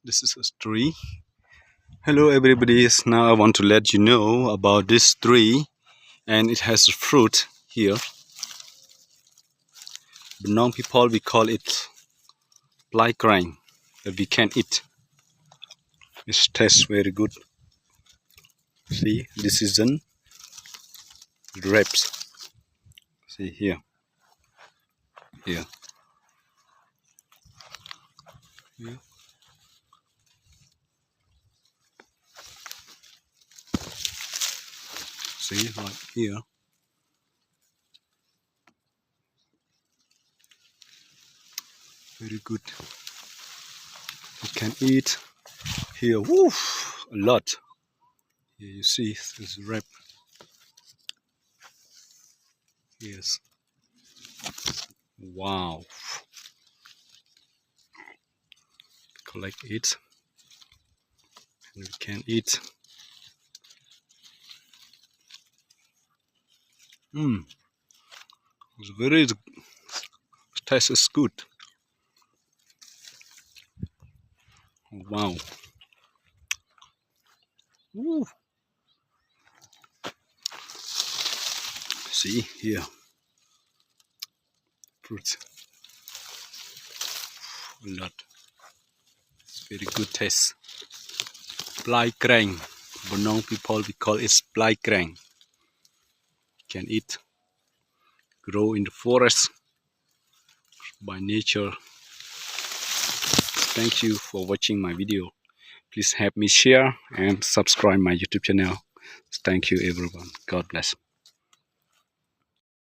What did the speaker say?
This is a tree. Hello everybody. Now I want to let you know about this tree, and it has fruit here. But non people we call it Plai Kraeng, that we can eat. It tastes very good. See, this is an grapes. See here. Here. Here. See, like here. Very good. You can eat here. Woo! A lot. Here you see this wrap. Yes. Wow. Collect it. And we can eat. It's very taste is good. Wow. Woo. See here. Fruit. A lot. It's very good taste. Plai Kraeng. Bonong people we call it Plai Kraeng. Can eat. Grow in the forest by nature. Thank you for watching my video. Please help me share and subscribe my YouTube channel. Thank you everyone. God bless.